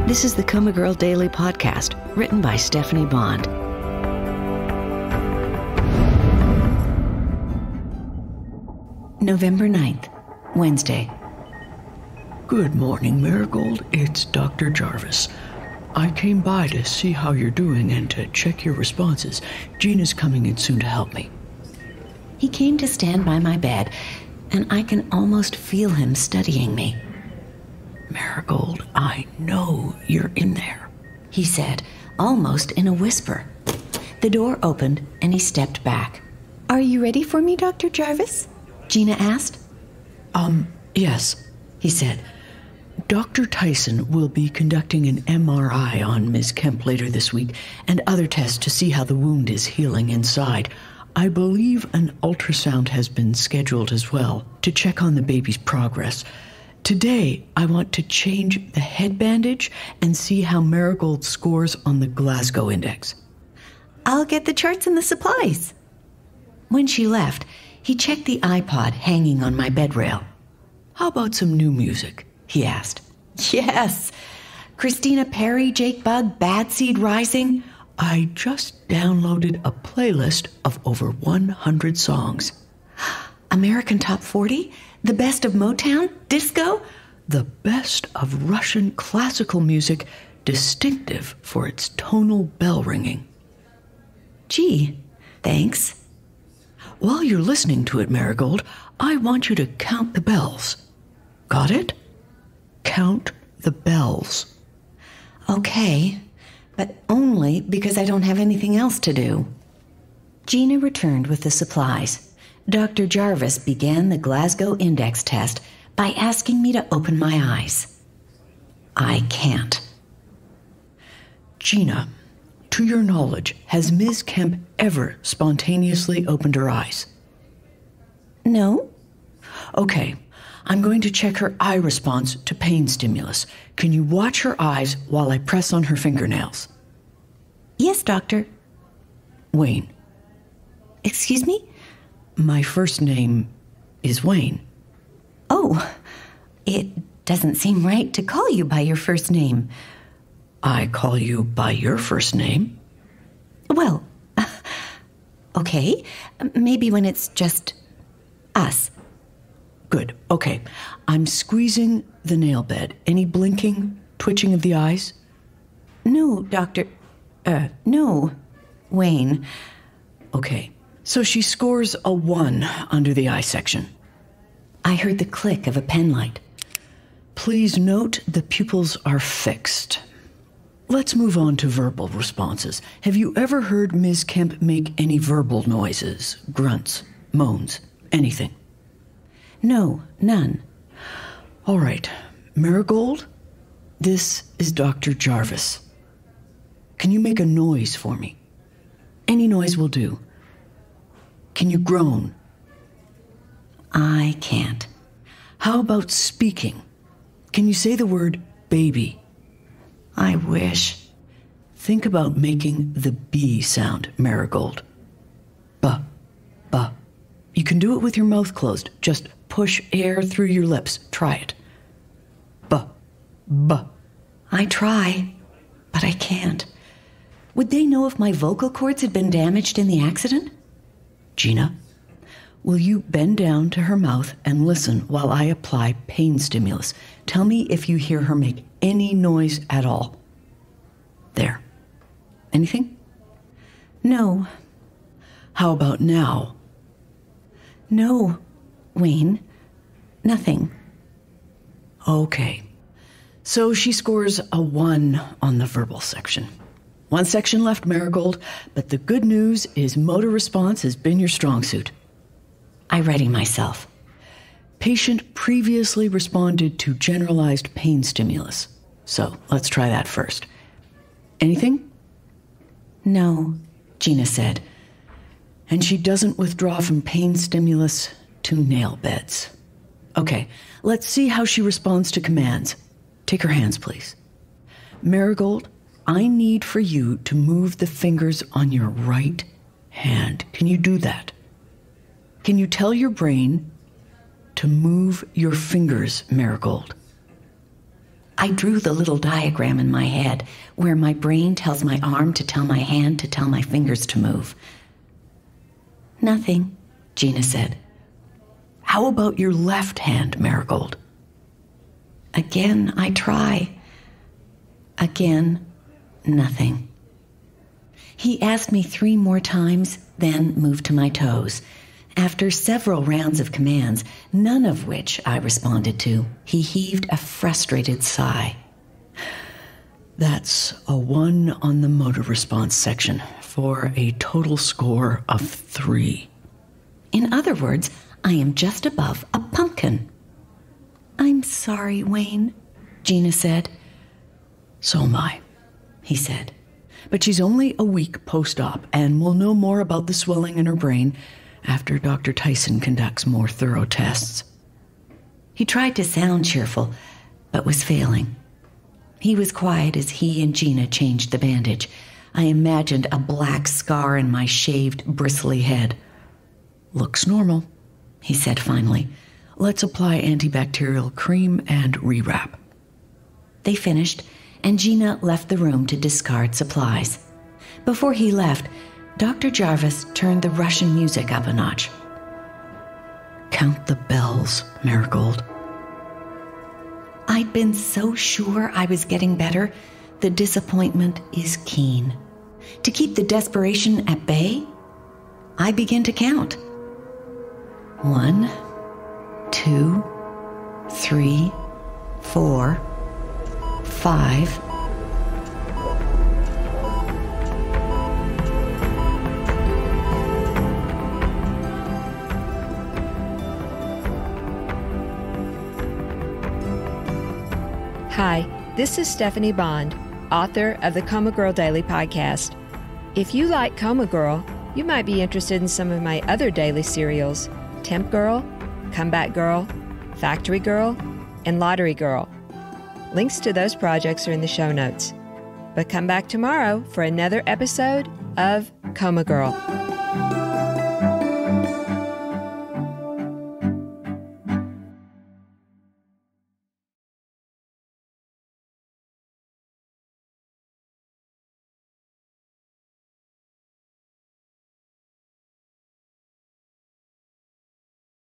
This is the COMA Girl Daily Podcast, written by Stephanie Bond. November 9th, Wednesday. Good morning, Marigold. It's Dr. Jarvis. I came by to see how you're doing and to check your responses. Gina's coming in soon to help me. He came to stand by my bed, and I can almost feel him studying me. Marigold, I know you're in there, he said, almost in a whisper. The door opened, and he stepped back. Are you ready for me, Dr. Jarvis? Gina asked. Yes, he said. Dr. Tyson will be conducting an MRI on Ms. Kemp later this week and other tests to see how the wound is healing inside. I believe an ultrasound has been scheduled as well to check on the baby's progress. Today, I want to change the head bandage and see how Marigold scores on the Glasgow Index. I'll get the charts and the supplies. When she left, he checked the iPod hanging on my bed rail. How about some new music? He asked. Yes. Christina Perri, Jake Bugg, Bad Seed Rising. I just downloaded a playlist of over 100 songs. American Top 40? The best of Motown? Disco? The best of Russian classical music, distinctive for its tonal bell ringing. Gee, thanks. While you're listening to it, Marigold, I want you to count the bells. Got it? Count the bells. Okay, but only because I don't have anything else to do. Gina returned with the supplies. Dr. Jarvis began the Glasgow Index test by asking me to open my eyes. I can't. Gina, to your knowledge, has Ms. Kemp ever spontaneously opened her eyes? No. Okay, I'm going to check her eye response to pain stimulus. Can you watch her eyes while I press on her fingernails? Yes, doctor. Wayne. Excuse me? My first name is Wayne. Oh, it doesn't seem right to call you by your first name. I call you by your first name. Well, okay. Maybe when it's just us. Good. Okay. I'm squeezing the nail bed. Any blinking, twitching of the eyes? No, doctor. No, Wayne. Okay. So she scores a 1 under the eye section. I heard the click of a pen light. Please note the pupils are fixed. Let's move on to verbal responses. Have you ever heard Ms. Kemp make any verbal noises, grunts, moans, anything? No, none. All right. Marigold, this is Dr. Jarvis. Can you make a noise for me? Any noise will do. Can you groan? I can't. How about speaking? Can you say the word baby? I wish. Think about making the B sound, Marigold. Buh, buh. You can do it with your mouth closed. Just push air through your lips. Try it. Buh, buh. I try, but I can't. Would they know if my vocal cords had been damaged in the accident? Gina, will you bend down to her mouth and listen while I apply pain stimulus? Tell me if you hear her make any noise at all. There. Anything? No. How about now? No, Wayne. Nothing. Okay. So she scores a 1 on the verbal section. 1 section left, Marigold, but the good news is motor response has been your strong suit. I ready myself. Patient previously responded to generalized pain stimulus. So let's try that first. Anything? No, Gina said. And she doesn't withdraw from pain stimulus to nail beds. Okay, let's see how she responds to commands. Take her hands, please. Marigold, I need for you to move the fingers on your right hand. Can you do that? Can you tell your brain to move your fingers, Marigold? I drew the little diagram in my head where my brain tells my arm to tell my hand to tell my fingers to move. Nothing, Gina said. How about your left hand, Marigold? Again, I try. Again, nothing. He asked me 3 more times, then moved to my toes. After several rounds of commands, none of which I responded to, he heaved a frustrated sigh. That's a 1 on the motor response section for a total score of 3. In other words, I am just above a pumpkin. I'm sorry, Wayne, Gina said. So am I, he said. But she's only a week post-op, and we'll know more about the swelling in her brain after Dr. Tyson conducts more thorough tests. He tried to sound cheerful, but was failing. He was quiet as he and Gina changed the bandage. I imagined a black scar in my shaved, bristly head. Looks normal, he said finally. Let's apply antibacterial cream and rewrap. They finished, and Gina left the room to discard supplies. Before he left, Dr. Jarvis turned the Russian music up a notch. Count the bells, Marigold. I'd been so sure I was getting better, the disappointment is keen. To keep the desperation at bay, I begin to count. 1, 2, 3, 4, 5. Hi, this is Stephanie Bond, author of the COMA Girl Daily podcast. If you like COMA Girl, you might be interested in some of my other daily serials, Temp Girl, Comeback Girl, Factory Girl, and Lottery Girl. Links to those projects are in the show notes. But come back tomorrow for another episode of COMA Girl.